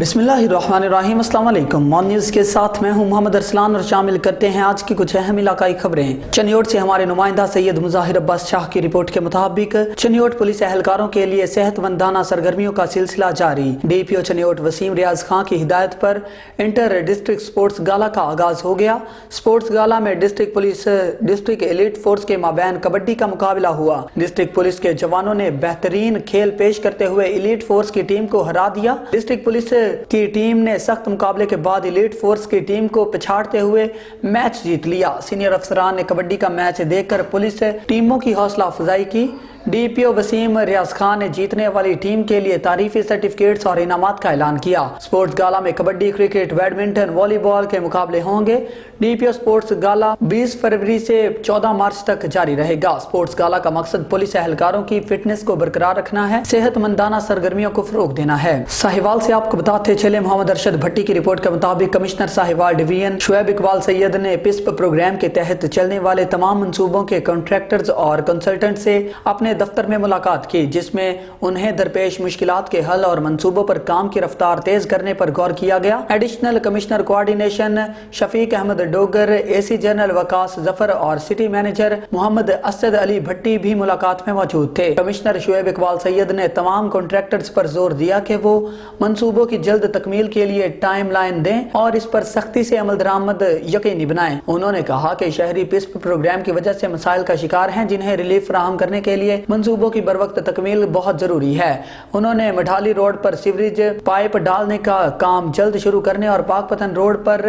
बिस्मिल्लाहिर्रहमानिर्रहीम। अस्सलाम वालेकुम। मॉर्निंग न्यूज़ के साथ मैं हूं मोहम्मद अरसलान और शामिल करते हैं आज की कुछ अहम इलाकाई खबरें। चनियोट से हमारे नुमाइंदा सैयद मुज़ाहिर अब्बास शाह की रिपोर्ट के मुताबिक चनियोट पुलिस एहलकारों के लिए सेहतमंदाना सरगर्मियों का सिलसिला जारी। DPO चनियोट वसीम रियाज खां की हिदायत पर इंटर डिस्ट्रिक्ट स्पोर्ट्स गाला का आगाज हो गया। स्पोर्ट्स गाला में district police district elite force के माबैन कबड्डी का मुकाबला हुआ। डिस्ट्रिक्ट पुलिस के जवानों ने बेहतरीन खेल पेश करते हुए एलिट फोर्स की टीम को हरा दिया। डिस्ट्रिक्ट पुलिस की टीम ने सख्त मुकाबले के बाद एलिट फोर्स की टीम को पिछाड़ते हुए मैच जीत लिया। सीनियर अफसरान ने कबड्डी का मैच देखकर पुलिस टीमों की हौसला अफजाई की। DPO वसीम रियाज खान ने जीतने वाली टीम के लिए तारीफी सर्टिफिकेट्स और इनामात का ऐलान किया। स्पोर्ट्स गाला में कबड्डी, क्रिकेट, बैडमिंटन, वॉलीबॉल के मुकाबले होंगे। DPO स्पोर्ट्स गाला 20 फरवरी से 14 मार्च तक जारी रहेगा। स्पोर्ट्स गाला का मकसद पुलिस एहलकारों की फिटनेस को बरकरार रखना है, सेहतमंदाना सरगर्मियों को फरोग देना है। साहिवाल से आपको बताते चले, मोहम्मद अरशद भट्टी की रिपोर्ट के मुताबिक कमिश्नर साहिवाल डिवीजन शुएब इकबाल सैयद ने पिस्प प्रोग्राम के तहत चलने वाले तमाम मंसूबों के कॉन्ट्रैक्टर्स और कंसल्टेंट से अपने दफ्तर में मुलाकात की, जिसमें उन्हें दरपेश मुश्किलात के हल और मंसूबों पर काम की रफ्तार तेज करने पर गौर किया गया। Additional commissioner coordination Shafiq Ahmed Dogar, AC general Waqas Zafar और सिटी मैनेजर मोहम्मद असद अली भट्टी भी मुलाकात में मौजूद थे। कमिश्नर शुएब इकबाल सैयद ने तमाम कॉन्ट्रैक्टर्स पर जोर दिया कि वो मंसूबों की जल्द तकमील के लिए टाइम लाइन दें और इस पर सख्ती से अमल दरामद यकीनी बनाएं। उन्होंने कहा कि शहरी पिस्प प्रोग्राम की वजह से मसाइल का शिकार हैं, जिन्हें रिलीफ फराहम करने के लिए मंसूबों की बरवक्त तकमील बहुत जरूरी है। उन्होंने मठाली रोड पर सीवरेज पाइप डालने का काम जल्द शुरू करने और पाकपतन रोड पर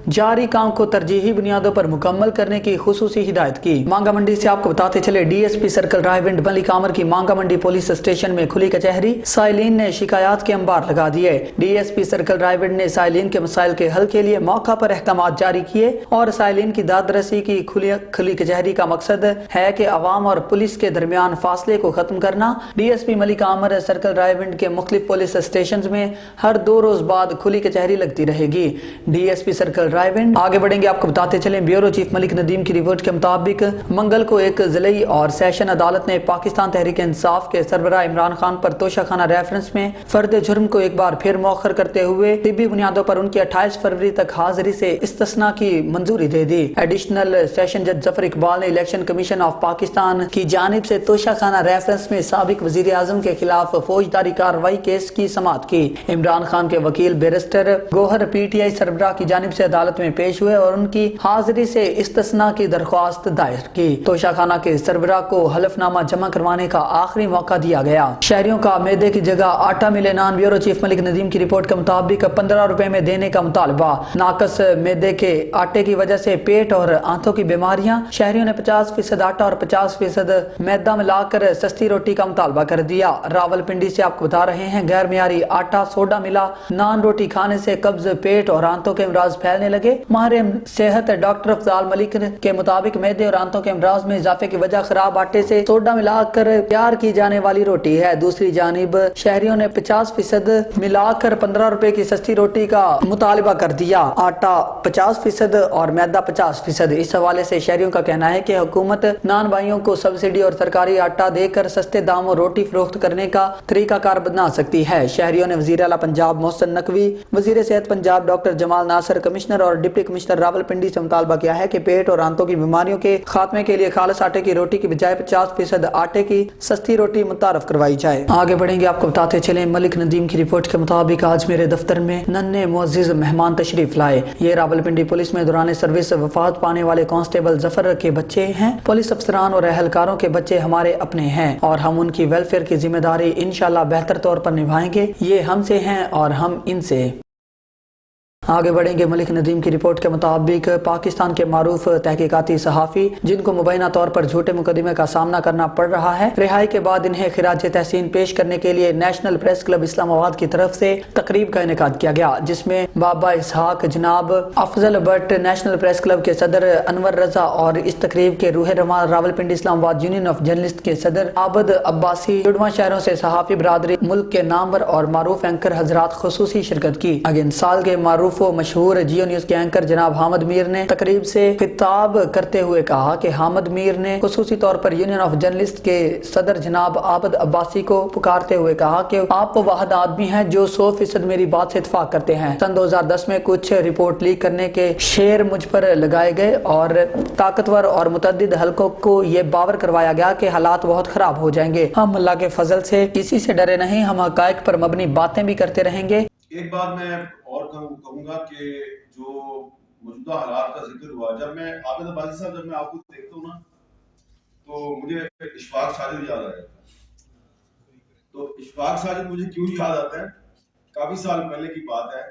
जारी काम को तरजीही बुनियादों पर मुकम्मल करने की खुसूसी हिदायत की। मांगा मंडी से आपको बताते चले, DSP सर्कल रायविंड मलिक आमर की मांगा मंडी पुलिस स्टेशन में खुली कचहरी। साइलिन ने शिकायत के अंबार लगा दिए। DSP सर्कल रायविंड ने साइलिन के मसाइल के हल के लिए मौका पर अहकामात जारी किए और साइलिन की दादरसी की खुली कचहरी का मकसद है कि अवाम और पुलिस के दरमियान फासले को खत्म करना। DSP मलिक आमर सर्कल रायविंड के मुख्तलिफ पुलिस स्टेशन में हर 2 रोज बाद खुली कचहरी लगती रहेगी। DSP circle Raiwind. आगे बढ़ेंगे, आपको बताते चलें, ब्यूरो चीफ मलिक नदीम की रिपोर्ट के मुताबिक मंगल को एक जिले और सेशन अदालत ने पाकिस्तान तहरीक इंसाफ के सरबराह इमरान खान पर तोशाखाना रेफरेंस में फर्द जुर्म को एक बार फिर मौखर करते हुए तिब्बी बुनियादों पर उनकी 28 फरवरी तक हाजिरी से इस्तिस्ना की मंजूरी दे दी। एडिशनल सेशन जज जफर इकबाल ने इलेक्शन कमीशन ऑफ पाकिस्तान की जानिब से तोशाखाना रेफरेंस में साबिक वजीर आजम के खिलाफ फौजदारी कार्रवाई केस की समाअत की। इमरान खान के वकील बैरिस्टर गोहर PTI सरबराह की जानिब से अदालत में पेश हुए और उनकी हाजिरी से इस्तिस्ना की दरख्वास्त दायर की। तोशाखाना के सरबराह को हलफनामा जमा करवाने का आखिरी मौका दिया गया। शहरियों का मैदे की जगह आटा मिले नान। ब्यूरो चीफ मलिक नदीम की रिपोर्ट के मुताबिक 15 रुपए में देने का मुतालबा। नाकस मैदे के आटे की वजह से पेट और आंतों की बीमारियां। शहरियों ने 50% आटा और 50% मैदा मिलाकर सस्ती रोटी का मुतालबा कर दिया। रावलपिंडी से आपको बता रहे हैं, गैर मियारी आटा सोडा मिला नान रोटी खाने से कब्ज, पेट और आंतों के अमराज फैलने लगे। माहिर सेहत डॉक्टर अफजाल मलिक के मुताबिक मैदे और आंतों के अमराज में इजाफे की वजह खराब आटे से सोडा मिलाकर तैयार की जाने वाली रोटी है। दूसरी जानिब शहरियों ने 50% मिलाकर 15 रुपए की सस्ती रोटी का मुतालबा कर दिया। आटा 50% और मैदा 50%। इस हवाले से शहरियों का कहना है कि हुकूमत नान भाइयों को सब्सिडी और सरकारी आटा देकर सस्ते दामों रोटी फरोख्त करने का तरीकाकार बना सकती है। शहरियों ने वजीर आला पंजाब मोहसिन नकवी, वजीर सेहत पंजाब डॉक्टर जमाल नासर, कमिश्नर और डिप्टी कमिश्नर रावलपिंडी से मुतालबा किया है कि पेट और आंतों की बीमारियों के खात्मे के लिए खालिस आटे की रोटी की बजाय 50% आटे की सस्ती रोटी मुतारफ करवाई जाए। आगे बढ़ेंगे, आपको बताते चलें, मलिक नदीम की रिपोर्ट के मुताबिक आज मेरे दफ्तर में नन्हे मुअज्जिज मेहमान तशरीफ लाए। ये रावलपिंडी पुलिस में दौरान सर्विस वफात पाने वाले कांस्टेबल जफर के बच्चे हैं। पुलिस अफसरान और एहलकारों के बच्चे हमारे अपने हैं और हम उनकी वेलफेयर की जिम्मेदारी इंशाल्लाह बेहतर तौर पर निभाएंगे। ये हमसे हैं और हम इनसे। आगे बढ़ेंगे, मलिक नदीम की रिपोर्ट के मुताबिक पाकिस्तान के मारूफ तहकीकाती सहाफ़ी जिनको मुबैना तौर पर झूठे मुकदमे का सामना करना पड़ रहा है, रिहाई के बाद इन्हें खिराज तहसीन पेश करने के लिए नेशनल प्रेस क्लब इस्लामाबाद की तरफ से तकरीब का इनेकाद किया गया, जिसमें बाबा इसहाक जनाब Afzal Bhatt, national press club के सदर अनवर रजा और इस तकरीब के रूह रवां Rawalpindi Islamabad union of journalist के सदर आबद अब्बासी, जुड़वा शहरों से सहाफ़ी बरादरी, मुल्क के नामवर और मारूफ एंकर हजरात खुसूसी शिरकत की। अगेन साल के मारूफ معروف و مشہور جیو نیوز کے اینکر جناب حامد میر نے تقریب سے خطاب کرتے ہوئے کہا کہ حامد میر نے خصوصی طور پر یونین آف جرنلسٹ کے صدر جناب عابد عباسی کو پکارتے ہوئے کہا کہ آپ واحد آدمی ہیں جو 100% میری بات سے اتفاق کرتے ہیں۔ سن 2010 میں کچھ رپورٹ لیک کرنے کے شیر مجھ پر لگائے گئے اور طاقتور اور متعدد حلقوں کو یہ باور کروایا گیا کہ حالات بہت خراب ہو جائیں گے۔ ہم اللہ کے فضل سے کسی سے ڈرے نہیں، ہم حقائق پر مبنی باتیں بھی کرتے رہیں گے۔ ایک بات میں اور کہوں گا کہ جو موجودہ حالات کا ذکر ہوا، جب میں عابد عباسی صاحب جب میں آپ کو دیکھتا ہوں نا تو مجھے اشفاق ساجد یاد آ جاتا ہے۔ تو اشفاق ساجد مجھے کیوں یاد آتا ہے؟ کافی سال پہلے کی بات ہے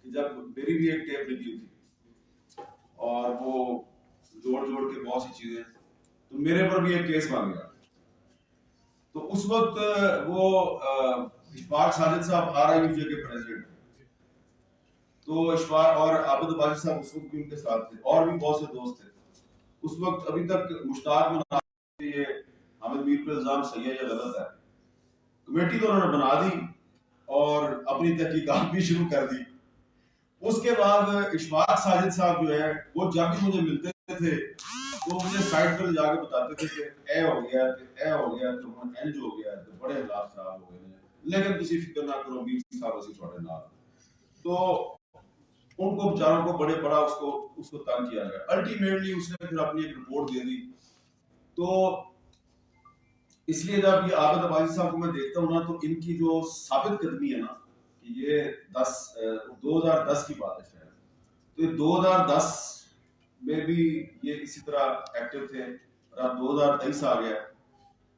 کہ جب میری بھی ایک ٹیپ نکلی تھی اور وہ جوڑ کے بہت سی چیزیں، تو میرے پر بھی ایک کیس بن گیا۔ تو اس وقت وہ اشفاق ساجد صاحب RIUJ کے پریزیڈنٹ، تو اشفاق اور عابد عباسی صاحب اس وقت بھی ان کے ساتھ تھے، اور بھی بہت سے دوست تھے۔ اس وقت ابھی تک مشتاق منافع یہ حامد میر پر الزام صحیح ہے یا غلط ہے، کمیٹی تو انہوں نے بنا دی اور اپنی تحقیقات بھی شروع کر دی۔ اس کے بعد اشفاق ساجد صاحب جو ہے وہ جب بھی مجھے ملتے تھے وہ مجھے سائٹ پر جا کے بتاتے تھے کہ اے ہو گیا، اے ہو گیا، تو انج ہو گیا، تو بڑے حالات خراب ہو گئے ہیں، لیکن تسی فکر نہ کرو، میر صاحب اسی تھوڑے نال۔ تو ان کو بیچاروں کو بڑا اس کو تنگ کیا گیا۔ الٹیمیٹلی اس نے پھر اپنی ایک رپورٹ دے دی۔ تو اس لیے جب یہ عابد عباسی صاحب کو میں دیکھتا ہوں نا تو ان کی جو ثابت قدمی ہے نا کہ یہ 2010 کی بات ہے شاید، تو یہ 2010 میں بھی یہ اسی طرح ایکٹیو تھے اور اب 2023 آ گیا،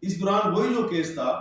اس دوران وہی جو کیس تھا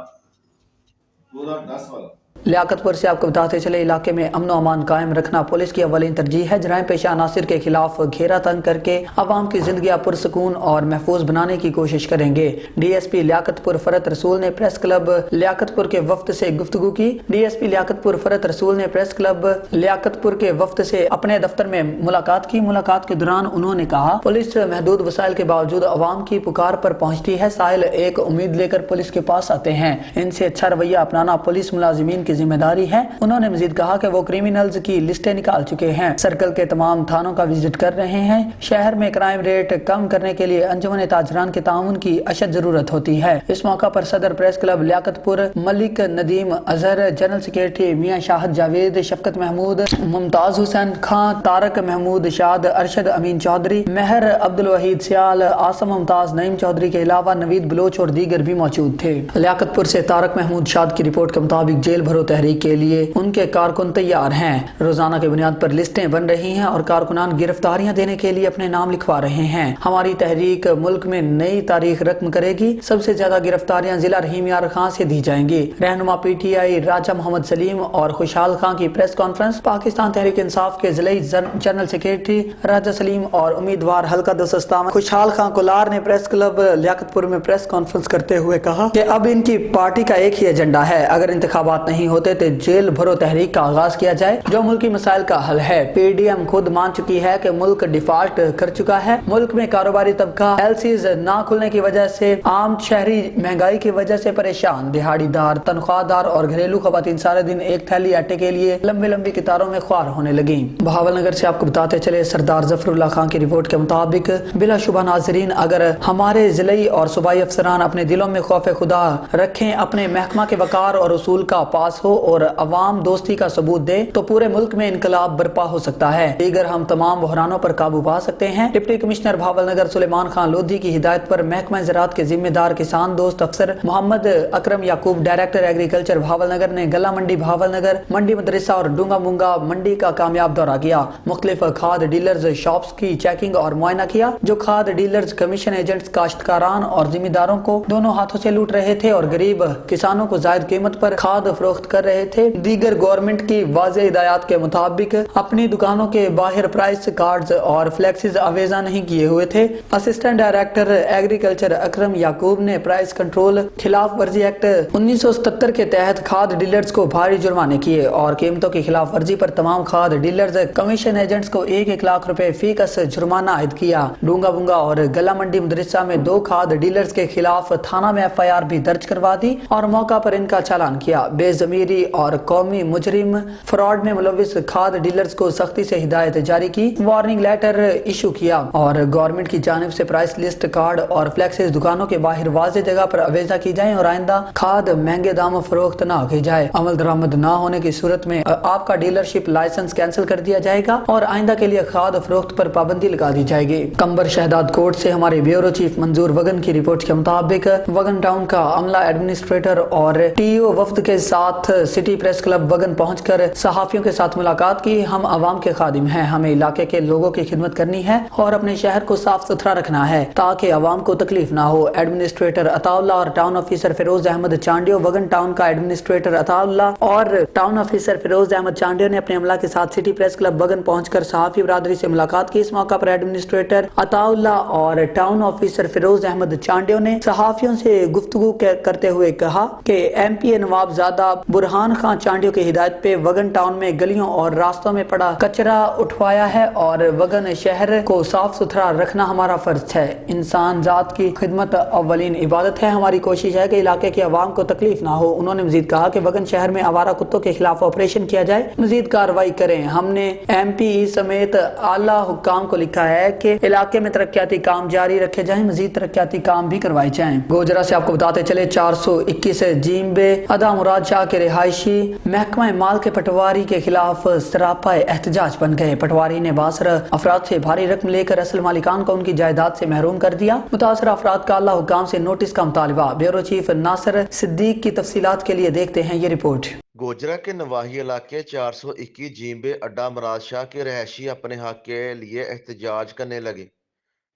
2010 والا۔ لیاقت پور سے آپ کو بتاتے چلے علاقے میں امن و امان قائم رکھنا پولیس کی اولین ترجیح ہے۔ جرائم پیشہ عناصر کے خلاف گھیرا تنگ کر کے عوام کی زندگیاں پرسکون اور محفوظ بنانے کی کوشش کریں گے۔ DSP لیاقت پور فرت رسول نے پریس کلب لیاقت پور کے وفد سے گفتگو کی۔ DSP لیاقت پور فرت رسول نے پریس کلب لیاقت پور کے وفد سے اپنے دفتر میں ملاقات کی۔ ملاقات کے دوران انہوں نے کہا پولیس محدود وسائل کے باوجود عوام کی پکار پر پہنچتی ہے۔ سائل ایک امید لے کر پولیس کے پاس آتے ہیں، ان سے اچھا رویہ اپنانا پولیس ملازمین کی ذمہ داری ہے۔ انہوں نے مزید کہا کہ وہ کریمنلز کی لسٹیں نکال چکے ہیں، سرکل کے تمام تھانوں کا وزٹ کر رہے ہیں۔ شہر میں کرائم ریٹ کم کرنے کے لیے انجمن تاجران کے تعاون کی اشد ضرورت ہوتی ہے۔ اس موقع پر صدر پریس کلب لیاقت پور ملک ندیم اظہر، جنرل سیکریٹری میاں شاہد جاوید، شفقت محمود، ممتاز حسین خان، طارق محمود شاد، ارشد امین چودھری، مہر عبدالوحید سیال، آسم ممتاز، نعیم چودھری کے علاوہ نوید بلوچ اور دیگر بھی موجود تھے۔ لیاقت پور سے طارق محمود شاد کی رپورٹ کے مطابق جیل بھرو تحریک کے لیے ان کے کارکن تیار ہیں۔ روزانہ کی بنیاد پر لسٹیں بن رہی ہیں اور کارکنان گرفتاریاں دینے کے لیے اپنے نام لکھوا رہے ہیں۔ ہماری تحریک ملک میں نئی تاریخ رقم کرے گی۔ سب سے زیادہ گرفتاریاں ضلع رحیم یار خان سے دی جائیں گی۔ رہنما PTI راجہ محمد سلیم اور خوشحال خان کی پریس کانفرنس۔ پاکستان تحریک انصاف کے ضلعی جنرل سیکریٹری راجہ سلیم اور امیدوار حلقہ 257 خوشحال خان کولار نے پریس کلب لیاقت پور میں پریس کانفرنس کرتے ہوئے کہا کہ اب ان کی پارٹی کا ایک ہی ایجنڈا ہے، اگر انتخابات نہیں ہوتے تو جیل بھرو تحریک کا آغاز کیا جائے جو ملکی مسائل کا حل ہے۔ PDM خود مان چکی ہے کہ ملک ڈیفالٹ کر چکا ہے۔ ملک میں کاروباری طبقہ LCs نہ کھلنے کی وجہ سے، عام شہری مہنگائی کی وجہ سے پریشان، دہاڑی دار، تنخواہ دار اور گھریلو خواتین سارے دن ایک تھیلی آٹے کے لیے لمبی قطاروں میں خوار ہونے لگیں۔ بہاول نگر سے آپ کو بتاتے چلے سردار ظفر اللہ خان کی رپورٹ کے مطابق بلا شبہ ناظرین، اگر ہمارے ضلعی اور صوبائی افسران اپنے دلوں میں خوف خدا رکھیں، اپنے محکمہ کے وقار اور اصول کا پاس ہو اور عوام دوستی کا ثبوت دے تو پورے ملک میں انقلاب برپا ہو سکتا ہے۔ دیگر ہم تمام بحرانوں پر قابو پا سکتے ہیں۔ ڈپٹی کمشنر بہاول نگر سلیمان خان لودھی کی ہدایت پر محکمہ زراعت کے ذمہ دار کسان دوست افسر محمد اکرم یعقوب، ڈائریکٹر ایگریکلچر بہاول نگر نے گلا منڈی بہاول نگر، منڈی مدرسہ اور ڈونگا مونگا منڈی کا کامیاب دورہ کیا۔ مختلف کھاد ڈیلرز شاپس کی چیکنگ اور معائنہ کیا۔ جو کھاد ڈیلرز کمیشن ایجنٹس کاشتکاران اور ذمہ داروں کو دونوں ہاتھوں سے لوٹ رہے تھے اور غریب کسانوں کو زائد قیمت پر کھاد فروخت کر رہے تھے، دیگر گورنمنٹ کی واضح ہدایات کے مطابق اپنی دکانوں کے باہر پرائس کارڈز اور فلیکسز آویزاں نہیں کیے ہوئے تھے۔ اسسٹنٹ ڈائریکٹر ایگریکلچر اکرم یعقوب نے پرائس کنٹرول خلاف ورزی ایکٹ 1977 کے تحت کھاد ڈیلرز کو بھاری جرمانے کیے اور قیمتوں کی خلاف ورزی پر تمام کھاد ڈیلرز کمیشن ایجنٹس کو 1 لاکھ روپے فی کس جرمانہ عائد کیا۔ ڈونگا بونگا اور گلا منڈی مدرسہ میں 2 کھاد ڈیلرز کے خلاف تھانہ میں FIR بھی درج کروا دی اور موقع پر ان کا چالان کیا۔ بے ضمیر तहरीरी और कौमी मुजरिम फ्रॉड में मुलविस खाद डीलर्स को सख्ती से हिदायत जारी की, वार्निंग लेटर इशू किया और गवर्नमेंट की जानिब से प्राइस लिस्ट कार्ड और फ्लैक्सेस दुकानों के बाहर वाज़ेह जगह पर अवेजा की जाए और आइंदा खाद महंगे दामों फरोख्त न की जाए। अमल दरामद न होने की सूरत में आपका डीलरशिप लाइसेंस कैंसिल कर दिया जाएगा और आइंदा के लिए खाद फरोख्त पर पाबंदी लगा दी जाएगी। कंबर शहदाद कोर्ट से हमारे ब्यूरो चीफ मंजूर वगन की रिपोर्ट के मुताबिक वगन टाउन का अमला एडमिनिस्ट्रेटर और टीओ वफ्द के साथ सिटी प्रेस क्लब वगन पहुंचकर सहाफियों के साथ मुलाकात की। हम आवाम के खादिम हैं, हमें इलाके के लोगों की खिदमत करनी है और अपने शहर को साफ सुथरा रखना है ताकि आवाम को तकलीफ ना हो। एडमिनिस्ट्रेटर अताउल्ला और town officer Firoz Ahmed Chandio, Wagan town का एडमिनिस्ट्रेटर अताउल्ला और टाउन ऑफिसर फिरोज अहमद चांडियो ने अपने अमला के साथ सिटी प्रेस क्लब वगन पहुंचकर सहाफी बरादरी से मुलाकात की। इस मौका पर एडमिनिस्ट्रेटर अताउल्ला और टाउन ऑफिसर फिरोज अहमद चांडियो ने सहाफियों से गुफ्तगू करते हुए कहा कि एमपीए नवाबजादा बुरहान खान चांडियो की हिदायत पे वगन टाउन में गलियों और रास्तों में पड़ा कचरा उठवाया है और वगन शहर को साफ सुथरा रखना हमारा फर्ज है। इंसान जात की खिदमत अव्वलीन इबादत है। हमारी कोशिश है कि इलाके के अवाम को तकलीफ ना हो। उन्होंने मजीद कहा कि वगन शहर में आवारा कुत्तों के खिलाफ ऑपरेशन किया जाए, मजीद कार्रवाई करें। हमने एमपी समेत आला हुक्काम को लिखा है कि इलाके में तरक्याती काम जारी रखे जाएं, मजीद तरक्याती काम भी करवाए जाएं। गोजरा से आपको बताते चले 421 जीम्बे अदा मुराद शाह के रिहायशी महकमा माल के पटवारी के खिलाफ सरापा एहतजाज बन गए। पटवारी ने 62 अफराद से भारी रकम लेकर असल मालिकान को उनकी जायदाद से महरूम कर दिया। मुतासर अफराद का अल्लाह हुक्काम से नोटिस का मुतालबा। ब्यूरो चीफ नासिर सिद्दीक की तफसीलात के लिए देखते हैं ये रिपोर्ट। गोजरा के नवाही इलाके 421 जीम्बे अड्डा मुराद शाह के रहायशी अपने हक के लिए एहतजाज करने लगे।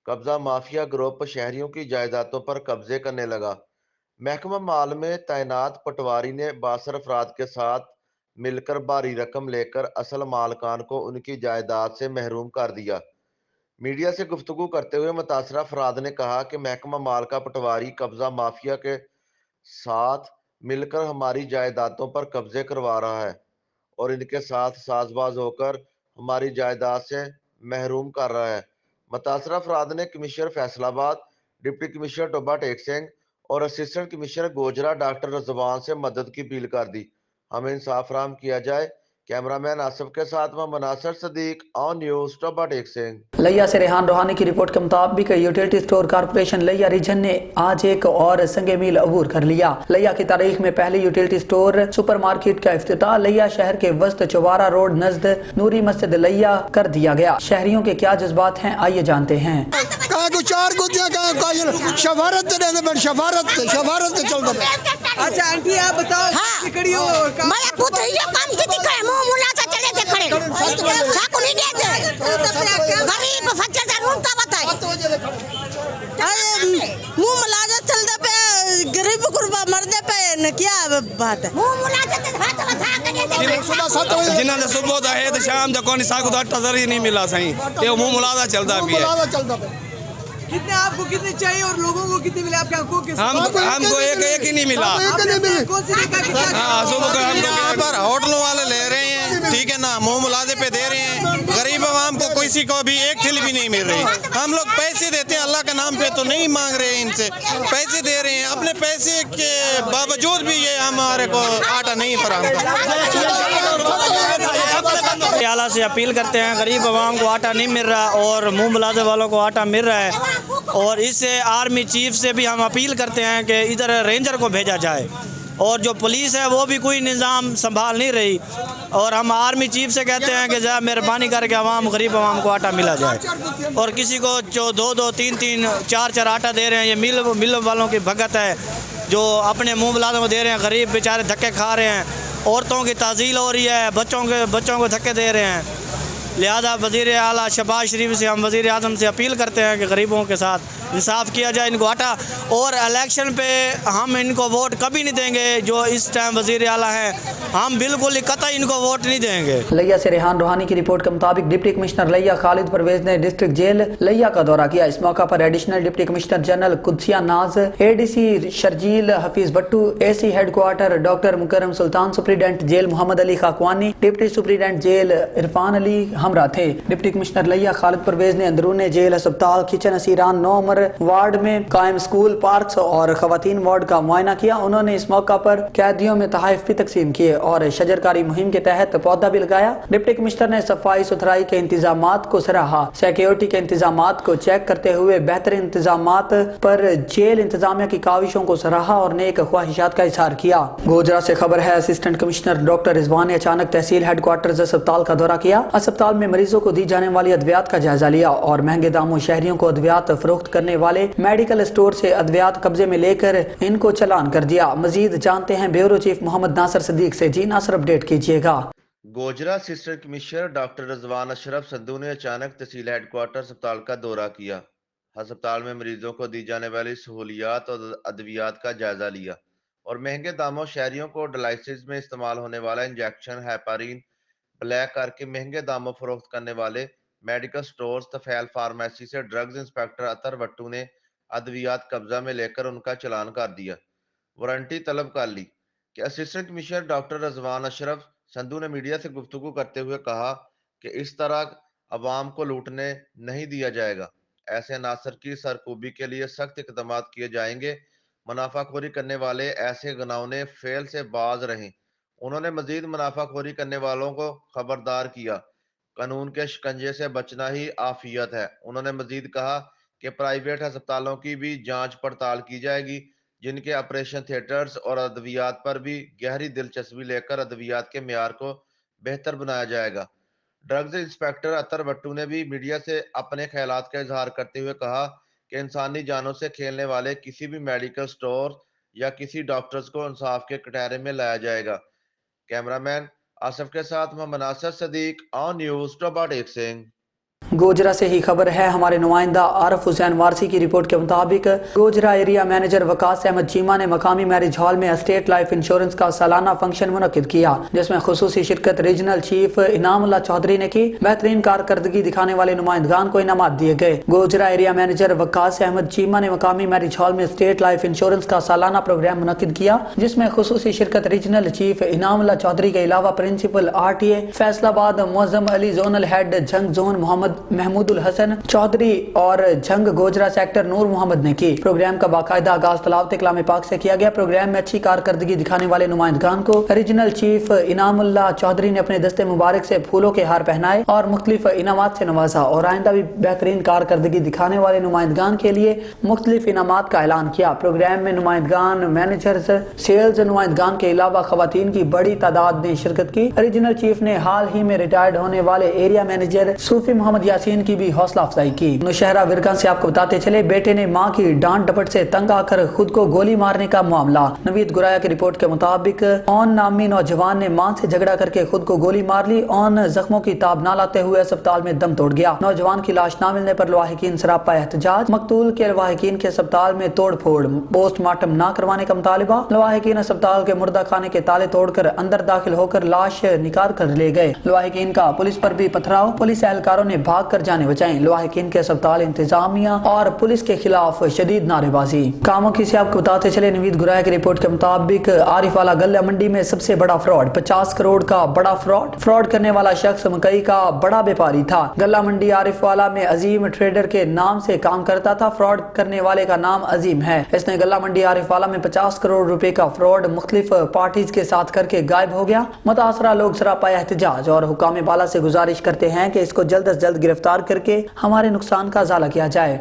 कब्जा माफिया ग्रुप शहरियों की जायदादों पर कब्जे करने लगा। महकमा माल में तैनात पटवारी ने 62 अफराद के साथ मिलकर भारी रकम लेकर असल मालकान को उनकी जायदाद से महरूम कर दिया। मीडिया से गुफ्तगू करते हुए मुतासरा अफराद ने कहा कि महकमा माल का पटवारी कब्जा माफिया के साथ मिलकर हमारी जायदादों पर कब्जे करवा रहा है और इनके साथ साजबाज होकर हमारी जायदाद से महरूम कर रहा है। मुतासरा अफराद ने commissioner Faisalabad, deputy commissioner Toba Tek Singh और assistant commissioner Gojra doctor Rizwan से मदद की अपील कर दी। हमें इंसाफ फराहम किया जाए। कैमरामैन आसिफ के साथ मैं मुनासिर सदीक, ऑन न्यूज़, टोबा टेक सिंह। लिया से रेहान रोहानी की रिपोर्ट के मुताबिक utility store corporation Layyah region ने आज एक और संगे मील अबूर कर लिया। लिया की तारीख में पहले यूटिलिटी स्टोर सुपर मार्केट का इफ्तिताह लिया शहर के वस्त चौबारा रोड नजद नूरी मस्जिद लिया कर दिया गया। शहरियों के क्या जज्बात हैं, आइए जानते हैं। अच्छा आंटी आप बताओ गरीब फज्जर जरूर का बताए मुंह मुलाजा चलते पे गरीब कुर्बा मरदे पे न क्या बात है मुंह मुलाजा जिन्हों ने सुबह का है तो शाम तक कोई साग का आटा जरूरी नहीं मिला सही ये मुंह मुलाजा चलता भी है। कितने आपको कितने चाहिए और लोगों को कितने मिले आपके आंखों के हमको एक ही नहीं मिला। कौन सी हाँ सुबह को हम यहाँ पर होटलों वाले ले रहे हैं, ठीक है ना, मुंह मुलाजे पे दे रहे हैं। गरीब आवाम को किसी को भी एक थिल भी नहीं मिल रही। हम लोग पैसे देते हैं अल्लाह के नाम पे तो नहीं मांग रहे हैं, इनसे पैसे दे रहे हैं। अपने पैसे के बावजूद भी ये हमारे को आटा नहीं फराहम आला से अपील करते हैं, गरीब आवाम को आटा नहीं मिल रहा और मुंह मुलाजे वालों को आटा मिल रहा है। और इससे आर्मी चीफ से भी हम अपील करते हैं कि इधर रेंजर को भेजा जाए और जो पुलिस है वो भी कोई निज़ाम संभाल नहीं रही। और हम आर्मी चीफ से कहते हैं कि ज़रा मेहरबानी करके आवाम गरीब आवाम को आटा मिला जाए। और किसी को जो 2-2, 3-3, 4-4 आटा दे रहे हैं, ये मिल वालों की भगत है जो अपने मुँह मुलाजों को दे रहे हैं। गरीब बेचारे धक्के खा रहे हैं, औरतों की ताज़ील हो रही है, बच्चों को धक्के दे रहे हैं। लिहाजा वज़ीर आला शहबाज शरीफ से हम वज़ीर आज़म से अपील करते हैं कि गरीबों के साथ इंसाफ किया जाए, इनको आटा। और इलेक्शन पे हम इनको वोट कभी नहीं देंगे जो इस टाइम वज़ीर आला हैं, हम बिल्कुल कतई इनको वोट नहीं देंगे। लिया से रेहान रोहानी की रिपोर्ट के मुताबिक डिप्टी कमिश्नर लिया खालिद परवेज ने डिस्ट्रिक्ट जेल लिया का दौरा किया। इस मौका पर additional deputy commissioner general Qudsia Naz, ADC Sharjeel Hafeez Bhattu, AC headquarter doctor Mukarram Sultan, superintendent jail Mohammad Ali Khakwani, deputy superintendent jail Irfan Ali हमरा थे। डिप्टी कमिश्नर लिया खालिद परवेज ने अंदरून जेल, अस्पताल, किचन, असीरान, 9 नंबर वार्ड में कायम स्कूल, पार्क्स और खवातीन वार्ड का मुआयना किया। उन्होंने इस मौका पर कैदियों में तोहफे भी तकसीम किए और शजरकारी मुहिम के तहत पौधा भी लगाया। डिप्टी कमिश्नर ने सफाई सुथराई के इंतजामात को सराहा। सिक्योरिटी के इंतजामात को चेक करते हुए बेहतर इंतजामात पर जेल इंतजामिया की काविशों को सराहा और नेक ख्वाहिशात का इजहार किया। गोजरा से खबर है, असिस्टेंट कमिश्नर डॉक्टर रिजवान ने अचानक तहसील हेडक्वार्टर्स अस्पताल का दौरा किया। अस्पताल में मरीजों को दी जाने वाली अद्वियात का जायजा लिया और महंगे दामों शहरियों को अद्वियात फरोख्त करने वाले मेडिकल स्टोर से अद्वियात कब्जे में लेकर इनको चालान कर दिया। मजीद जानते हैं ब्यूरो चीफ मोहम्मद नासिर सदीक से। जी नासिर, अपडेट कीजिएगा। Gojra assistant commissioner doctor Rizwan Ashraf Sandhu ने अचानक तहसील हेडक्वार्टर अस्पताल का दौरा किया। अस्पताल में मरीजों को दी जाने वाली सहूलियात और अद्वियात का जायजा लिया और महंगे दामों शहरियों को डायलिसिस में इस्तेमाल होने वाला इंजेक्शन हेपारिन ब्लैक करके महंगे दामों फरोख्त करने वाले मेडिकल स्टोर्स तफैल फार्मेसी से ड्रग्स इंस्पेक्टर अतर भट्टू ने अद्वियात कब्जा में लेकर उनका चालान कर दिया। वारंटी तलब कर ली कि assistant commissioner doctor Rizwan Ashraf Sandhu ने मीडिया से गुफ्तगू करते हुए कहा कि इस तरह अवाम को लूटने नहीं दिया जाएगा। ऐसे नासर की सरकूबी के लिए सख्त इकदाम किए जाएंगे। मुनाफाखोरी करने वाले ऐसे घिनौने फेल से बाज रहें। उन्होंने मजीद मुनाफाखोरी करने वालों को खबरदार किया, कानून के शिकंजे से बचना ही आफियत है। उन्होंने मजीद कहा कि प्राइवेट अस्पतालों की भी जांच पड़ताल की जाएगी, जिनके ऑपरेशन थिएटर्स और अद्वियात पर भी गहरी दिलचस्पी लेकर अद्वियात के मेयार को बेहतर बनाया जाएगा। ड्रग्स इंस्पेक्टर अतर भट्टू ने भी मीडिया से अपने ख्यालात का इजहार करते हुए कहा कि इंसानी जानों से खेलने वाले किसी भी मेडिकल स्टोर या किसी डॉक्टर्स को इंसाफ के कटहरे में लाया जाएगा। कैमरामैन आसिफ के साथ मोहम्मद नासिर सदीक, ऑन न्यूज़, टोबा टेक सिंह। गोजरा से ही खबर है, हमारे नुमाइंदा आरिफ हुसैन वारसी की रिपोर्ट के मुताबिक गोजरा एरिया मैनेजर वकास अहमद चीमा ने मकामी मैरिज हॉल में स्टेट लाइफ इंश्योरेंस का सालाना फंक्शन मुनक्किद किया, जिसमें खुसूसी शिरकत रीजनल चीफ इनामुल्लाह चौधरी ने की। बेहतरीन कारकर्दगी दिखाने वाले नुमाइंदगान को इनामात दिए गए। गोजरा एरिया मैनेजर वकास अहमद चीमा ने मकामी मैरिज हॉल में स्टेट लाइफ इंश्योरेंस का सालाना प्रोग्राम मुनक्किद किया, जिसमें खुसूसी शिरकत रीजनल चीफ इनामुल्लाह चौधरी के अलावा principal RTA Faisalabad Muazzam Ali, zonal head Jhang zone Mohammad Mahmoodul Hasan Chaudhry और झंग गोजरा सेक्टर नूर मोहम्मद ने की। प्रोग्राम का बाकायदा आगाज तलावत कलाम पाक से किया गया। प्रोग्राम में अच्छी कारकर्दगी दिखाने वाले नुमाइंदगान को रीजनल चीफ इनामुल्लाह चौधरी ने अपने दस्ते मुबारक से फूलों के हार पहनाए और मुख्तलिफ इनामात से नवाजा और आइंदा भी बेहतरीन कारकर्दगी दिखाने वाले नुमाइंदगान के लिए मुख्तलिफ इनामात का ऐलान किया। प्रोग्राम में नुमाइंदगान, मैनेजर्स, सेल्स नुमाइंदगान के अलावा खवातीन की बड़ी तादाद ने शिरकत की। रीजनल चीफ ने हाल ही में रिटायर्ड होने वाले एरिया मैनेजर सूफी मोहम्मद यासीन की भी हौसला अफजाई की। नौशहरा विरगन से आपको बताते चले, बेटे ने मां की डांट डपट से तंग आकर खुद को गोली मारने का मामला। नवीद गुराया की रिपोर्ट के मुताबिक ओन नामी नौजवान ने मां से झगड़ा करके खुद को गोली मार ली। ओन जख्मों की ताब न लाते हुए अस्पताल में दम तोड़ गया। नौजवान की लाश न मिलने पर लवाहिकीन सरापा एहतजाज। मकतूल के लवाहिकीन के अस्पताल में तोड़ फोड़, पोस्टमार्टम न करवाने का मुतालिबा। लवाहिकीन अस्पताल के मुर्दा खाने के ताले तोड़कर अंदर दाखिल होकर लाश निकाल कर ले गए। लवाहिकीन का पुलिस पर भी पथराव, पुलिस एहलकारों ने भाग कर जाने बचाएं। लवाहिकीन के अस्पताल इंतजामिया और पुलिस के खिलाफ शदीद नारेबाजी। कामों की से आपको बताते चले, नवीद गुराया की रिपोर्ट के मुताबिक आरिफ वाला गल्ला मंडी में सबसे बड़ा फ्रॉड, 50 करोड़ का बड़ा फ्रॉड करने वाला शख्स मकई का बड़ा व्यापारी था। गल्ला मंडी आरिफ वाला में अजीम ट्रेडर के नाम से काम करता था। फ्रॉड करने वाले का नाम अजीम है। इसने गल्ला मंडी आरिफ वाला में 50 करोड़ रुपए का फ्रॉड मुख्तलिफ पार्टीज के साथ करके गायब हो गया। मुतासरा लोग सरापा एहतजाज और हुकाम बाला से गुजारिश करते हैं कि इसको जल्द से जल्द गिरफ्तार करके हमारे नुकसान का इजाला किया जाए।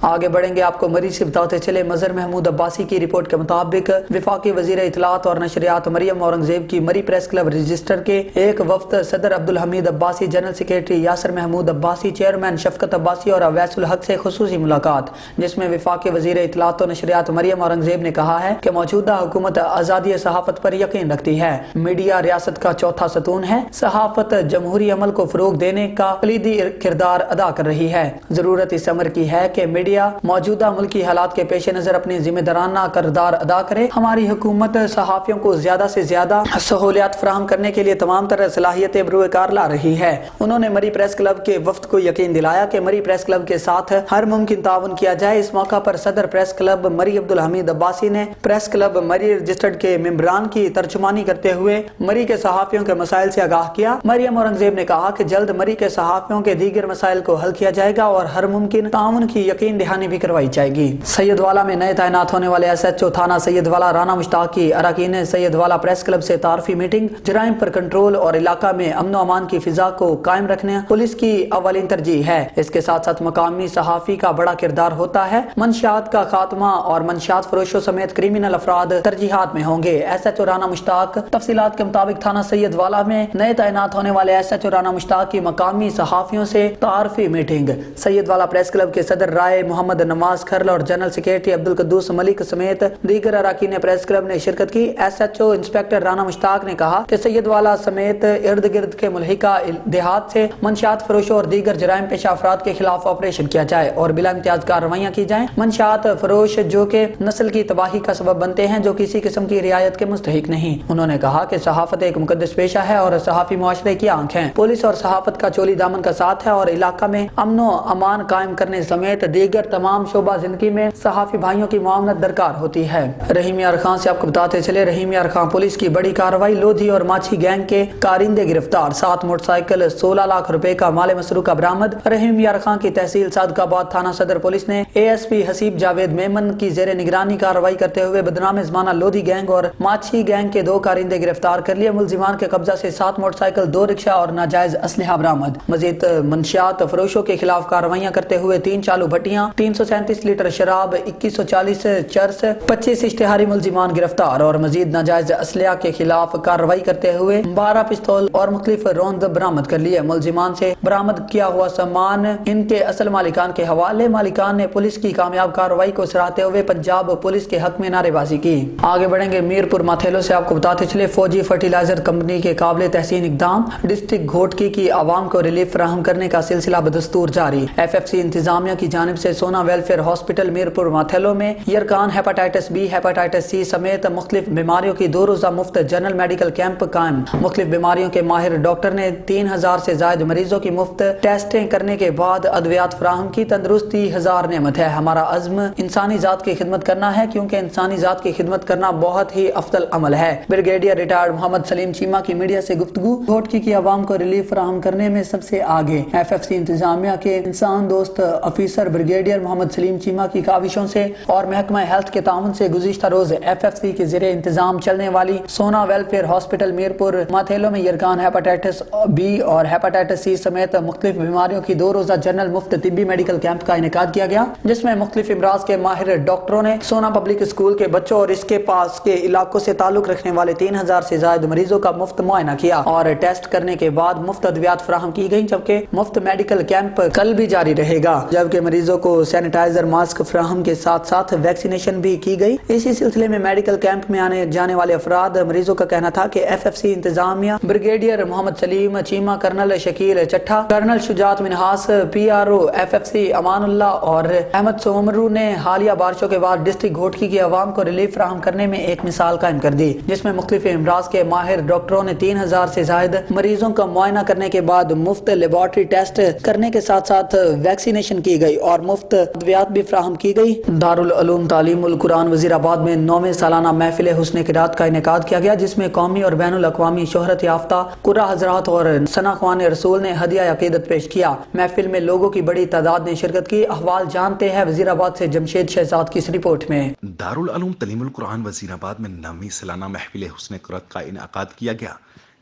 आगे बढ़ेंगे, आपको मरी से बताते चले, मजहर महमूद अब्बासी की रिपोर्ट के मुताबिक विफाकी वजीर इतलात और नशरियात मरियम औरंगजेब की मरी प्रेस क्लब रजिस्टर के एक वफ्द सदर Abdul Hameed Abbasi, general secretary Yasir Mehmood Abbasi, chairman Shafqat Abbasi और अवैसुल हक से खुसूसी मुलाकात, जिसमें विफाकी वजीर इतलात और नशरियात मरियम औरंगजेब ने कहा है कि मौजूदा हुकूमत आज़ादी सहाफत पर यकीन रखती है। मीडिया रियासत का चौथा सतून है। सहाफत जमहूरी अमल को फरोग देने का कलीदी किरदार अदा कर रही है। जरूरत इस अमर की है कि मीडिया मौजूदा मुल्की हालात के पेश नजर अपनी जिम्मेदाराना किरदार अदा करे। हमारी हुकूमत सहाफियों को ज्यादा से ज्यादा सहूलियात फराहम करने के लिए तमाम तरह सलाहियतें बरूकार ला रही है। उन्होंने मरी प्रेस क्लब के वफ्द को यकीन दिलाया कि मरी प्रेस क्लब के साथ हर मुमकिन ताउन किया जाए। इस मौका पर सदर प्रेस क्लब मरी अब्दुल हमीद अब्बासी ने प्रेस क्लब मरी रजिस्टर्ड के मेंबरान की तर्जुमानी करते हुए मरी के सहाफियों के मसाइल से आगाह किया। मरियम औरंगजेब ने कहा कि जल्द मरी के सहाफियों के दीगर मसाइल को हल किया जाएगा और हर मुमकिन ताउन की यकीन दहानी भी करवाई जाएगी। सैयदवाला में नए तैनात होने वाले SHO थाना सैयदवाला राना मुश्ताक की अरकान सैयदवाला प्रेस क्लब से तारफी मीटिंग। जराइम पर कंट्रोल और इलाका में अमन अमान की फिजा को कायम रखने पुलिस की अवलिन तरजीह है। इसके साथ साथ मकामी सहाफी का बड़ा किरदार होता है। मंशियात का खात्मा और मंशियात फरोशों समेत क्रिमिनल अफराद तरजीहात में होंगे। SHO राना मुश्ताक। तफसीलात के मुताबिक थाना सैयदवाला में नए तैनात होने वाले SHO राना मुश्ताक की मकामी सहाफियों से तारफी मीटिंग। सैयदवाला प्रेस क्लब के सदर राय मोहम्मद नवाज खरल और जनरल सेक्रेटरी अब्दुल कद्दूस मलिक समेत दीगर अरकान प्रेस क्लब ने शिरकत की। SHO इंस्पेक्टर राना मुश्ताक ने कहा कि सैयदवाला समेत इर्द गिर्द के मुल्हिका देहात से मंशियात फरोशों और दीगर जराइम पेशा अफराद के खिलाफ ऑपरेशन किया जाए और बिला इम्तियाज कार्रवाइयाँ की जाएं। मंशियात फरोश जो के नस्ल की तबाही का सबब बनते हैं, जो किसी किस्म की रियायत के मुस्तहिक नहीं। उन्होंने कहा कि सहाफत एक मुकद्दस पेशा है और सहाफी मुआशरे की आंख है। पुलिस और सहाफत का चोली दामन का साथ है और इलाका में अमनो अमान कायम करने समेत दीगर तमाम शोबा जिंदगी में सहाफी भाइयों की मुआवनत दरकार होती है। रहीम यार खान से आपको बताते चले, रहीम यार खान पुलिस की बड़ी कार्रवाई। लोधी और माछी गैंग के कारिंदे गिरफ्तार। 7 मोटरसाइकिल 16 लाख रुपए का माल मसरूका बरामद। रहीम यार खान की तहसील सादकाबाद थाना सदर पुलिस ने ASP हसीब जावेद मेमन की जेर निगरानी कार्रवाई करते हुए बदनाम जमाना लोधी गैंग और माछी गैंग के 2 कारिंदे गिरफ्तार कर लिए। मुलजिमान के कब्जा से 7 मोटरसाइकिल, 2 रिक्शा और नाजायज असलहा बरामद। मजीद मंशियात फरोशों के खिलाफ कार्रवाइयां करते हुए 3 चालू भट्टियां, 337 लीटर शराब, 2140 चरस, 25 इश्तिहारी मुलजिमान गिरफ्तार और मजीद नाजायज असलहा के खिलाफ कार्रवाई करते हुए 12 पिस्तौल और मुख्तलिफ रौंद बरामद कर लिए। मुलजिमान से बरामद किया हुआ सामान इनके असल मालिकान के हवाले। मालिकान ने पुलिस की कामयाब कार्रवाई को सराहते हुए पंजाब पुलिस के हक में नारेबाजी की। आगे बढ़ेंगे मीरपुर माथेलो से आपको बताते चले, फौजी फर्टिलाइजर कंपनी के काबिल तहसीन इकदाम। डिस्ट्रिक्ट घोटकी की आवाम को रिलीफ फराहम करने का सिलसिला बदस्तूर जारी। FFC इंतजामिया की जानिब से सोना वेलफेयर हॉस्पिटल मीरपुर माथेलो में यरकान, हेपेटाइटिस B, हेपेटाइटिस C समेत मुख्तलिफ बीमारियों की 2 रोजा मुफ्त जनरल मेडिकल कैंप कायम। मुख्तलिफ बीमारियों के माहिर डॉक्टर ने 3000 से ज्यादा मरीजों की मुफ्त टेस्टें करने के बाद अद्वियात फराहम की। तंदुरुस्ती 1000 नेमत है। हमारा अज़्म इंसानी जात की खिदमत करना है, क्योंकि इंसानी जात की खिदमत करना बहुत ही अफजल अमल है। ब्रिगेडियर रिटायर्ड मोहम्मद सलीम चीमा की मीडिया से गुफ्तगू। घोटकी की आवाम को रिलीफ फराहम करने में सबसे आगे FFC इंतजामिया के इंसान दोस्त अफीसर ब्रिगेडियर मोहम्मद सलीम चीमा की काविशों से और महकमा हेल्थ के ताउन से गुज़िश्ता रोज FFC के ज़रिए इंतजाम चलने वाली सोना वेलफेयर हॉस्पिटल मीरपुर माथेलो में यरकान, हेपेटाइटिस B और हेपेटाइटिस C समेत मुख्तलिफ बीमारियों की 2 रोजा जनरल मुफ्त तिब्बी मेडिकल कैंप का इनेकाद किया गया, जिसमें मुख्तलिफ इमराज के माहिर डॉक्टरों ने सोना पब्लिक स्कूल के बच्चों और इसके पास के इलाकों से ताल्लुक रखने वाले 3000 से ज्यादा मरीजों का मुफ्त मुआयना किया और टेस्ट करने के बाद मुफ्त अद्वियात फराहम की गई। जबकि मुफ्त मेडिकल कैंप कल भी जारी रहेगा, जबकि मरीजों को सैनिटाइजर, मास्क फराहम के साथ साथ वैक्सीनेशन भी की गई। इसी सिलसिले में मेडिकल कैंप में आने जाने वाले अफराद मरीजों का कहना था कि FFC इंतजामिया brigadier Mohammad Salim Cheema, colonel Shakeel Chattha, colonel Shujaat Minhas, PRO FFC Amanullah और अहमद सोमरू ने हालिया बारिशों के बाद डिस्ट्रिक्ट घोटकी की आवाम को रिलीफ फराहम करने में एक मिसाल कायम कर दी, जिसमें मुख्तलिफ इमराज के माहिर डॉक्टरों ने 3000 से ज्यादा मरीजों का मुआयना करने के बाद मुफ्त लेबोरेटरी टेस्ट करने के साथ साथ वैक्सीनेशन की गई और मुफ्त अद्वियात भी फराहम की गई। दारुल उलूम तालीमुल कुरान वजीराबाद में 9वें सालाना महफिल हुस्न किरात का इनेकाद किया गया, जिसमें कौमी और बैनुल अक़वामी शोहरत याफ्ता कुरा हजरात और सना ख्वान रसूल ने हदिया अकीदत पेश किया। महफिल में लोगों की बड़ी तादाद ने शिरकत की। अहवाल जानते हैं वजीराबाद से जमशेद शहजाद की इस रिपोर्ट में। दारुल उलूम तालीमुल कुरान वजीराबाद में 9वीं सालाना महफिल हुस्न किरात का इनेकाद किया गया,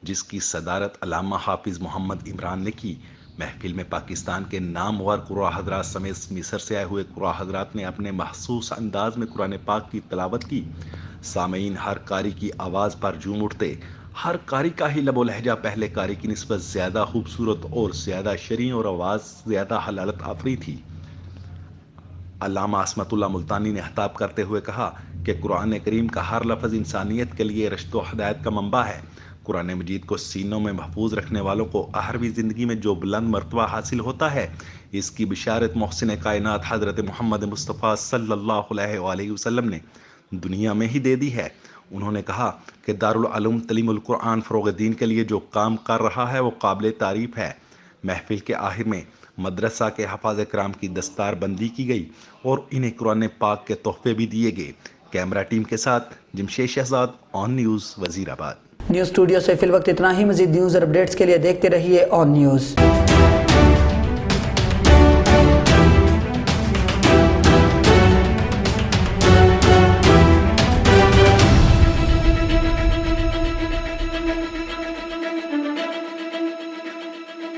जिसकी सदारत अल्लामा हाफिज मोहम्मद इमरान ने की। महफिल में पाकिस्तान के नामवर कुरा हजरात समेत मिस्र से आए हुए कुरा हजरात ने अपने महसूस अंदाज में कुरान पाक की तिलावत की। सामीन हर कारी की आवाज़ पर झूम उठते। हर कारी का ही लबो लहजा पहले कारी की निस्बत ज़्यादा खूबसूरत और ज़्यादा शरीं और आवाज़ ज़्यादा हलालत आफरी थी। अल्लामा असमतुल्लाह मुल्तानी ने खिताब करते हुए कहा कि कुरान करीम का हर लफ्ज़ इंसानियत के लिए रश्द व हिदायत का मंबा है। कुरान मजीद को सीनों में महफूज रखने वालों को आहरवी ज़िंदगी में जो बुलंद मर्तबा हासिल होता है, इसकी बिशारत मोहसिन कायनात हज़रत मोहम्मद मुस्तफ़ा सल्लल्लाहु अलैहि वसल्लम ने दुनिया में ही दे दी है। उन्होंने कहा कि दारुल उलूम तालीमुल कुरान फ़रोग़ दीन के लिए जो काम कर रहा है वो काबिल तारीफ़ है। महफिल के आखिर में मदरसा के हफ़ाज़ कराम की दस्तार बंदी की गई और इन्हें कुरान पाक के तोहफे भी दिए गए। कैमरा टीम के साथ Jamshed Shahzad, on news Wazirabad. News studio से फिल वक्त इतना ही। मज़ीद न्यूज़ और अपडेट्स के लिए देखते रहिए ऑन न्यूज़।